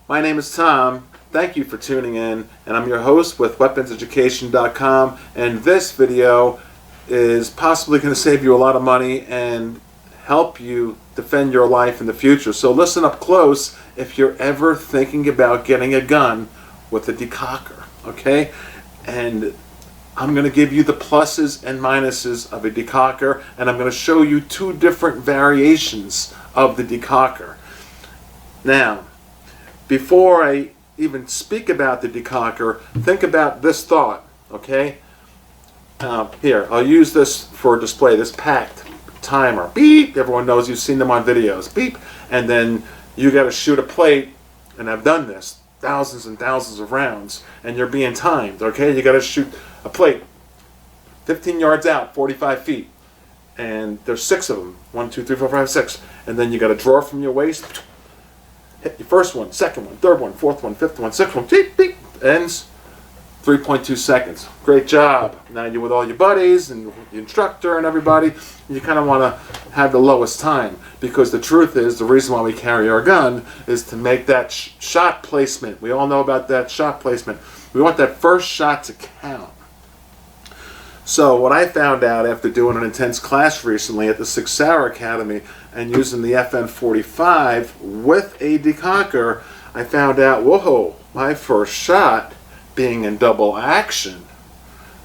My name is Tom. Thank you for tuning in, and I'm your host with WeaponsEducation.com, and this video is possibly going to save you a lot of money and help you defend your life in the future. So listen up close if you're ever thinking about getting a gun with a decocker, okay? And I'm going to give you the pluses and minuses of a decocker, and I'm going to show you two different variations of the decocker. Now, before I even speak about the decocker, think about this thought, okay? Here, I'll use this for display, this packed timer. Beep! Everyone knows, you've seen them on videos. Beep! And then you got to shoot a plate, and I've done this, thousands and thousands of rounds, and you're being timed, okay? You got to shoot a plate 15 yards out, 45 feet, and there's 6 of them. 1, 2, 3, 4, 5, 6. And then you got to draw from your waist. Hit your first one, second one, third one, fourth one, fifth one, sixth one, beep, beep, ends 3.2 seconds. Great job. Now you're with all your buddies and the instructor and everybody. You kind of want to have the lowest time, because the truth is, the reason why we carry our gun is to make that shot placement. We all know about that shot placement. We want that first shot to count. So what I found out after doing an intense class recently at the 6 Hour Academy and using the FN45 with a decocker, I found out, whoa, my first shot being in double action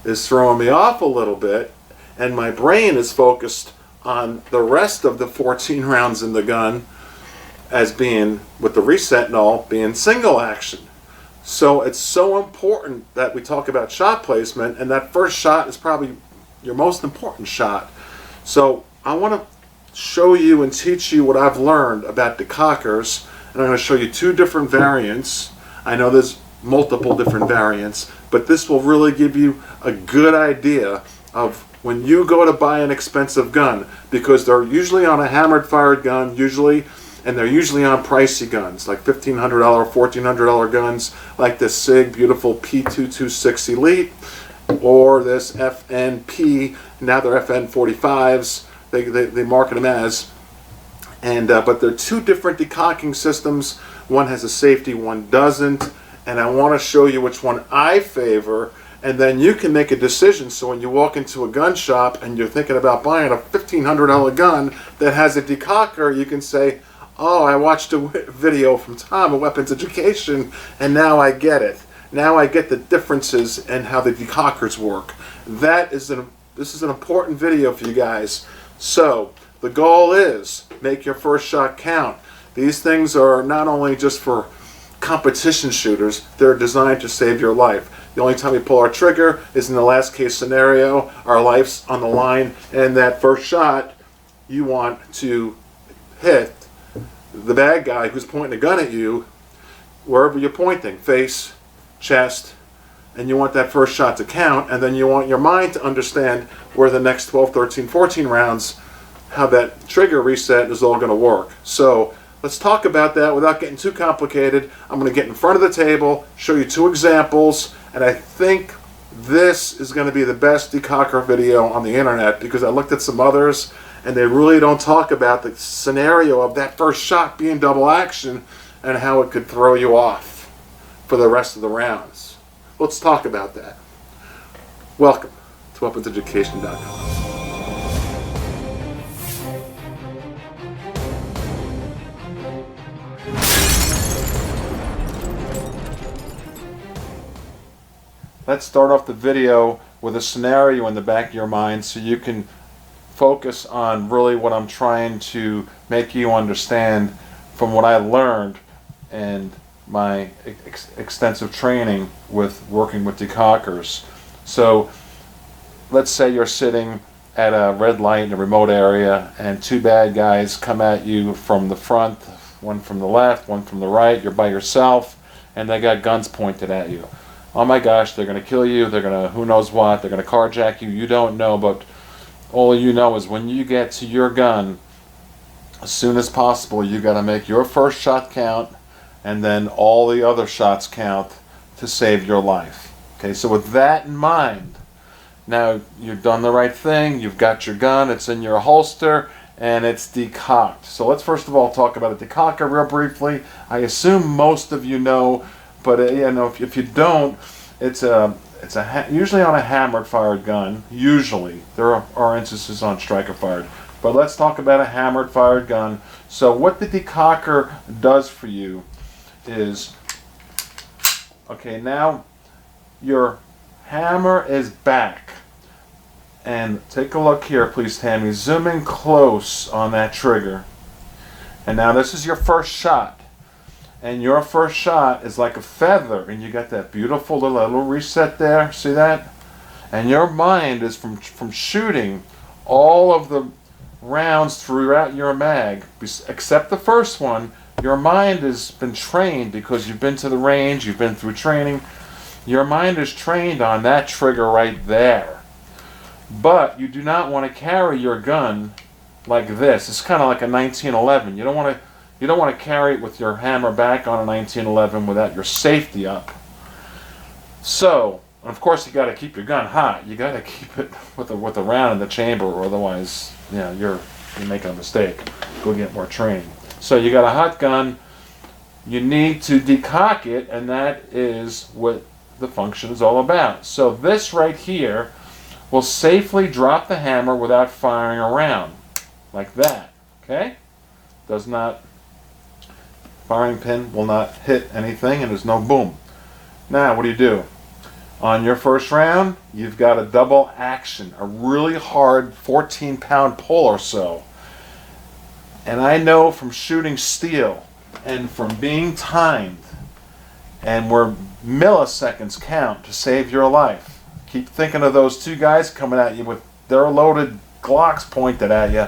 is throwing me off a little bit, and my brain is focused on the rest of the 14 rounds in the gun as being, with the reset and all, being single action. So it's so important that we talk about shot placement, and that first shot is probably your most important shot. So I want to show you and teach you what I've learned about decockers, and I'm going to show you two different variants. I know there's multiple different variants, but this will really give you a good idea of when you go to buy an expensive gun, because they're usually on a hammered fired gun, and they're usually on pricey guns, like $1,500, $1,400 guns, like this SIG beautiful P226 Elite, or this FNP, now they're FN45s, they market them as, and but they're two different decocking systems. One has a safety, one doesn't, and I want to show you which one I favor, and then you can make a decision. So when you walk into a gun shop and you're thinking about buying a $1,500 gun that has a decocker, you can say, oh, I watched a video from Tom at Weapons Education, and now I get it. Now I get the differences and how the decockers work. This is an important video for you guys. So the goal is make your first shot count. These things are not only just for competition shooters, they're designed to save your life. The only time we pull our trigger is in the last case scenario. Our life's on the line, and that first shot, you want to hit the bad guy who's pointing a gun at you wherever you're pointing, face, chest, and you want that first shot to count, and then you want your mind to understand where the next 12, 13, 14 rounds, how that trigger reset is all going to work. So let's talk about that without getting too complicated. I'm going to get in front of the table, show you two examples, and I think this is going to be the best decocker video on the internet, because I looked at some others and they really don't talk about the scenario of that first shot being double action and how it could throw you off for the rest of the rounds. Let's talk about that. Welcome to WeaponsEducation.com. Let's start off the video with a scenario in the back of your mind so you can focus on really what I'm trying to make you understand from what I learned and my extensive training with working with decockers. So let's say you're sitting at a red light in a remote area and two bad guys come at you from the front, one from the left, one from the right. You're by yourself and they got guns pointed at you. Oh my gosh, they're going to kill you, they're going to who knows what, they're going to carjack you, you don't know, but all you know is when you get to your gun, as soon as possible, you got to make your first shot count, and then all the other shots count to save your life. Okay, so with that in mind, now you've done the right thing, you've got your gun, it's in your holster, and it's decocked. So let's first of all talk about a decocker real briefly. I assume most of you know, but if you don't, it's usually on a hammered fired gun. Usually, there are instances on striker fired, but let's talk about a hammered fired gun. So what the decocker does for you is, okay, now your hammer is back. And take a look here, please, Tammy. Zoom in close on that trigger. And now this is your first shot. And your first shot is like a feather. And you got that beautiful little reset there. See that? And your mind is from shooting all of the rounds throughout your mag, except the first one. Your mind has been trained because you've been to the range, you've been through training. Your mind is trained on that trigger right there. But you do not want to carry your gun like this. It's kind of like a 1911. You don't want to carry it with your hammer back on a 1911 without your safety up. So, of course, you got to keep your gun hot. You got to keep it with a round in the chamber, or otherwise, you're making a mistake. Go get more training. So you got a hot gun. You need to decock it, and that is what the function is all about. So this right here will safely drop the hammer without firing a round, like that, okay? Firing pin will not hit anything, and there's no boom. Now, what do? On your first round, you've got a double action, a really hard 14-pound pull or so. And I know from shooting steel and from being timed, and where milliseconds count to save your life. Keep thinking of those two guys coming at you with their loaded Glocks pointed at you,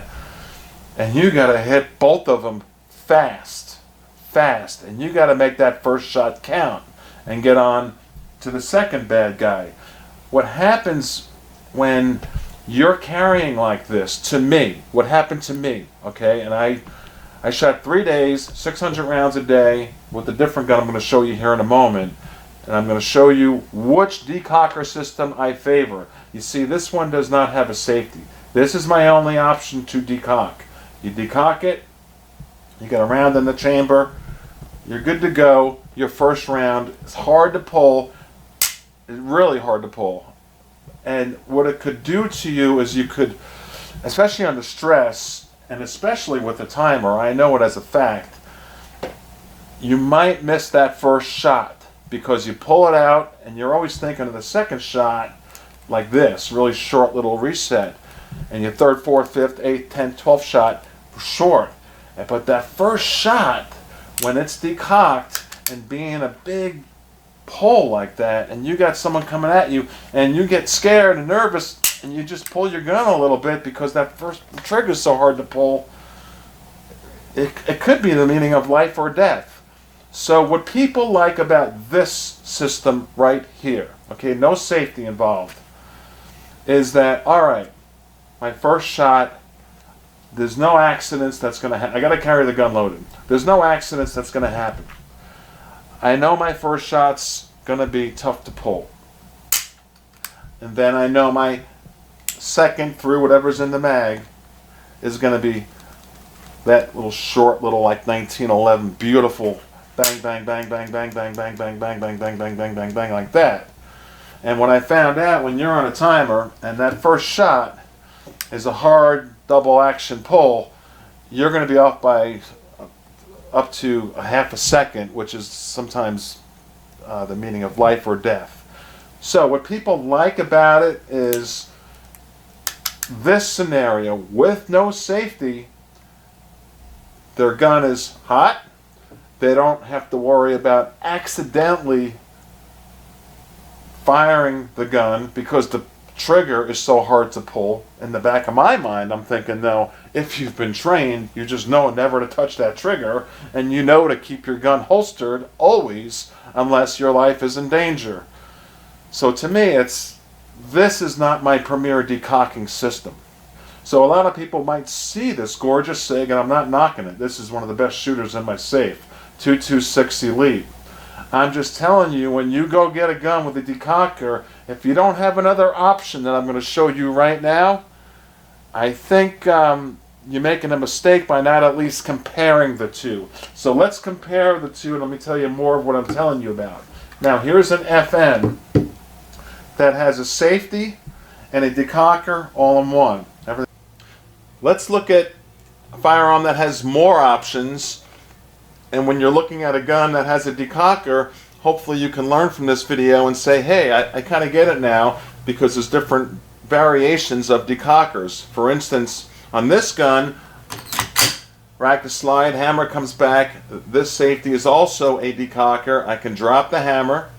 and you got to hit both of them fast, and you got to make that first shot count and get on to the second bad guy. What happens when you're carrying like this, to me, what happened to me, okay, and I shot 3 days, 600 rounds a day with a different gun I'm going to show you here in a moment. And I'm going to show you which decocker system I favor. You see, this one does not have a safety. This is my only option to decock. You decock it, you get a round in the chamber, you're good to go. Your first round is hard to pull. It's really hard to pull. And what it could do to you is you could, especially under stress, and especially with the timer, I know it as a fact, you might miss that first shot. Because you pull it out and you're always thinking of the second shot like this, really short little reset. And your third, fourth, fifth, eighth, 10th, 12th shot, short. But that first shot, when it's decocked and being a big pull like that, and you got someone coming at you, and you get scared and nervous, and you just pull your gun a little bit because that first trigger is so hard to pull, it could be the meaning of life or death. So what people like about this system right here, okay, no safety involved, is that, all right, my first shot, there's no accidents that's going to happen. I got to carry the gun loaded. There's no accidents that's going to happen. I know my first shot's going to be tough to pull. And then I know my second through whatever's in the mag is going to be that little short, little like 1911, beautiful bang, bang, bang, bang, bang, bang, bang, bang, bang, bang, bang, bang, bang, bang, bang, like that. And when I found out, when you're on a timer and that first shot is a hard double action pull, you're going to be off by up to a half a second, which is sometimes the meaning of life or death. So what people like about it is this scenario with no safety. Their gun is hot. They don't have to worry about accidentally firing the gun because the trigger is so hard to pull. In the back of my mind, I'm thinking, no, if you've been trained, you just know never to touch that trigger, and you know to keep your gun holstered always unless your life is in danger. So to me, this is not my premier decocking system. So a lot of people might see this gorgeous SIG, and I'm not knocking it. This is one of the best shooters in my safe. 226 Elite. I'm just telling you, when you go get a gun with a decocker, if you don't have another option that I'm going to show you right now, I think you're making a mistake by not at least comparing the two. So let's compare the two, and let me tell you more of what I'm telling you about. Now, here's an FN that has a safety and a decocker all in one. Let's look at a firearm that has more options, and when you're looking at a gun that has a decocker, hopefully you can learn from this video and say, hey, I kind of get it now, because there's different variations of decockers. For instance, on this gun, rack to slide, hammer comes back. This safety is also a decocker. I can drop the hammer.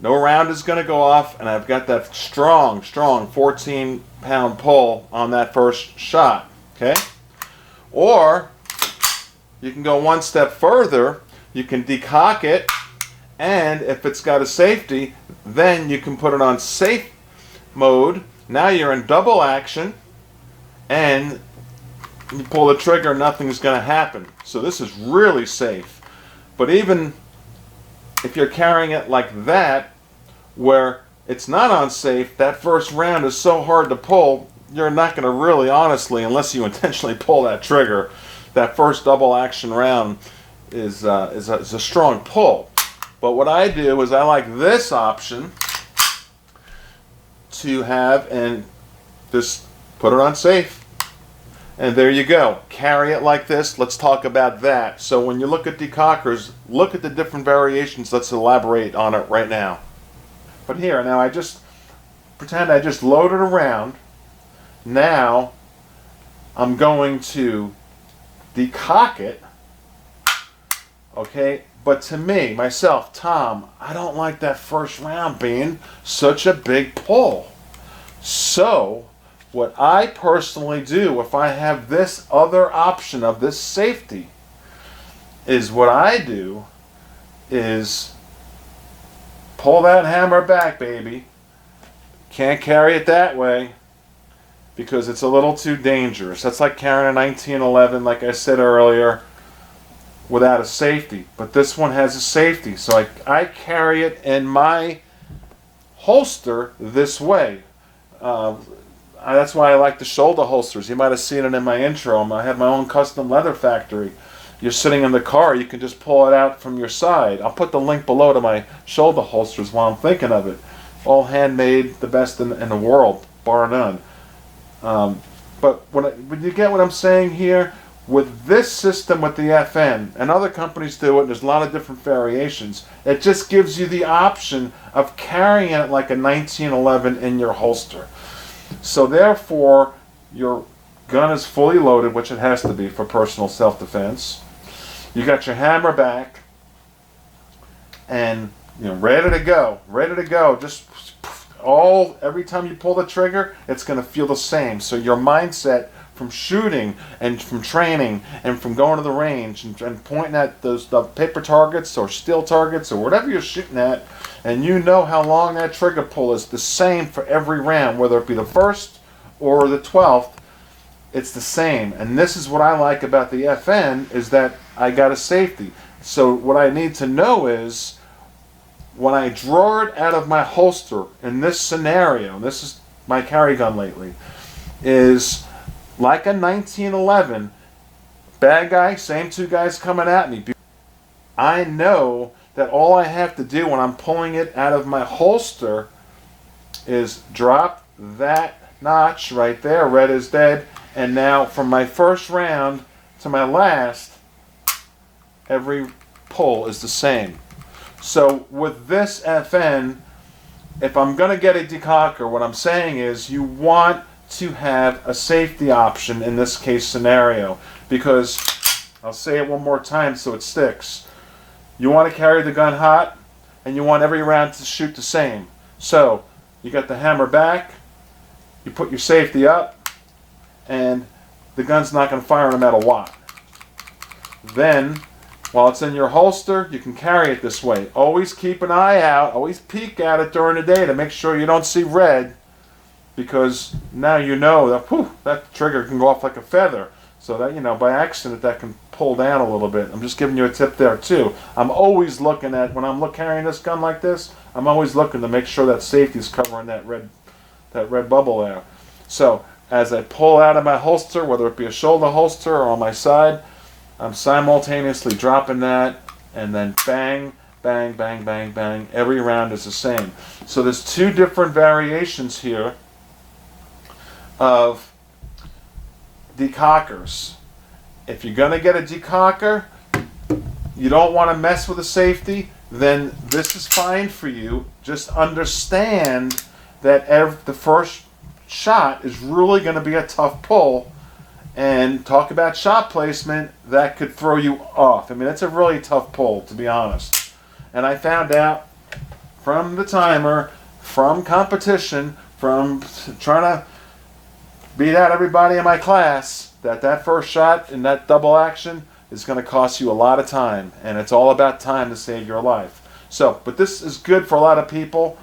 No round is going to go off, and I've got that strong 14-pound pull on that first shot. Okay? Or you can go one step further. You can decock it, and if it's got a safety, then you can put it on safe mode. Now you're in double action, and you pull the trigger, nothing's going to happen. So this is really safe. But even if you're carrying it like that, where it's not on safe, that first round is so hard to pull, you're not going to really, honestly, unless you intentionally pull that trigger, that first double action round is a strong pull. But what I do is I like this option to have, and just put it on safe. And there you go. Carry it like this. Let's talk about that. So when you look at decockers, look at the different variations. Let's elaborate on it right now. But here, now I just pretend I just loaded a round. Now I'm going to decock it. Okay? But to me, myself, Tom, I don't like that first round being such a big pull. So what I personally do, if I have this other option of this safety, is what I do is pull that hammer back, baby. Can't carry it that way because it's a little too dangerous. That's like carrying a 1911, like I said earlier, without a safety. But this one has a safety, so I carry it in my holster this way. That's why I like the shoulder holsters. You might have seen it in my intro. I have my own custom leather factory. You're sitting in the car, you can just pull it out from your side. I'll put the link below to my shoulder holsters while I'm thinking of it. All handmade, the best in the world, bar none. But when you get what I'm saying here, with this system with the FN, and other companies do it, and there's a lot of different variations, it just gives you the option of carrying it like a 1911 in your holster. So therefore, your gun is fully loaded, which it has to be for personal self-defense. You got your hammer back, and ready to go. Just every time you pull the trigger, it's going to feel the same. So your mindset from shooting and from training and from going to the range and pointing at the paper targets or steel targets or whatever you're shooting at, and you know how long that trigger pull is the same for every round, whether it be the first or the 12th, it's the same. And this is what I like about the FN, is that I got a safety. So what I need to know is, when I draw it out of my holster in this scenario, and this is my carry gun lately, is like a 1911, bad guy, same two guys coming at me. I know that all I have to do when I'm pulling it out of my holster is drop that notch right there, red is dead, and now from my first round to my last, every pull is the same. So with this FN, if I'm going to get a decocker, what I'm saying is you want to have a safety option in this case scenario, because I'll say it one more time so it sticks. You want to carry the gun hot, and you want every round to shoot the same. So you got the hammer back, you put your safety up, and the gun's not going to fire no matter what. Then, while it's in your holster, you can carry it this way. Always keep an eye out, always peek at it during the day to make sure you don't see red, because now you know that that trigger can go off like a feather. So that, by accident, that can pull down a little bit. I'm just giving you a tip there too. I'm always looking at, when I'm carrying this gun like this, I'm always looking to make sure that safety is covering that red bubble there. So as I pull out of my holster, whether it be a shoulder holster or on my side, I'm simultaneously dropping that, and then bang, bang, bang, bang, bang. Every round is the same. So there's two different variations here of decockers. If you're going to get a decocker, you don't want to mess with the safety, then this is fine for you. Just understand that the first shot is really going to be a tough pull, and talk about shot placement, that could throw you off. I mean, it's a really tough pull, to be honest. And I found out from the timer, from competition, from trying to beat out everybody in my class, that first shot in that double action is going to cost you a lot of time, and it's all about time to save your life. So, but this is good for a lot of people,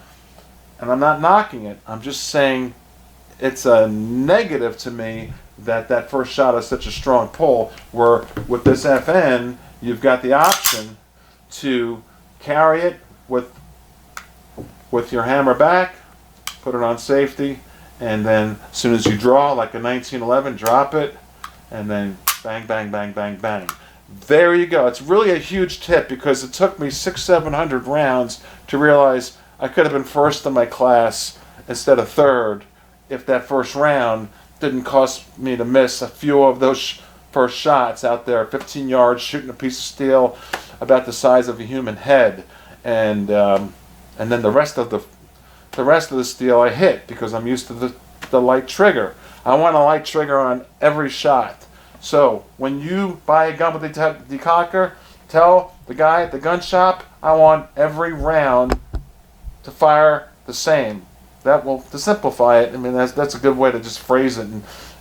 and I'm not knocking it. I'm just saying it's a negative to me that first shot is such a strong pull, where with this FN, you've got the option to carry it with your hammer back, put it on safety, and then as soon as you draw, like a 1911, drop it, and then bang, bang, bang, bang, bang. There you go. It's really a huge tip, because it took me 600-700 rounds to realize I could have been first in my class instead of third if that first round didn't cost me to miss a few of those first shots out there, 15 yards, shooting a piece of steel about the size of a human head, and then the rest of the steel I hit, because I'm used to the light trigger. I want a light trigger on every shot. So when you buy a gun with a decocker, tell the guy at the gun shop, I want every round to fire the same. That will, to simplify it, I mean, that's a good way to just phrase it,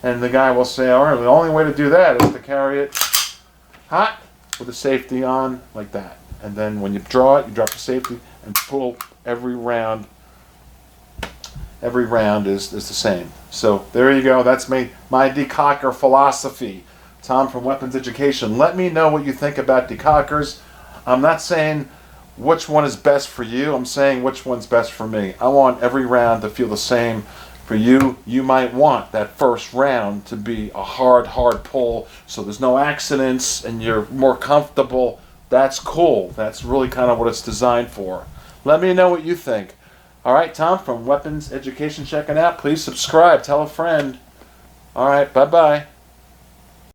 and the guy will say, all right, the only way to do that is to carry it hot with the safety on, like that. And then when you draw it, you drop the safety and pull every round. Every round is the same. So there you go. That's my decocker philosophy. Tom from Weapons Education. Let me know what you think about decockers. I'm not saying which one is best for you. I'm saying which one's best for me. I want every round to feel the same. For you, you might want that first round to be a hard pull, so there's no accidents and you're more comfortable. That's cool. That's really kind of what it's designed for. Let me know what you think. All right, Tom from Weapons Education checking out. Please subscribe. Tell a friend. All right, bye-bye.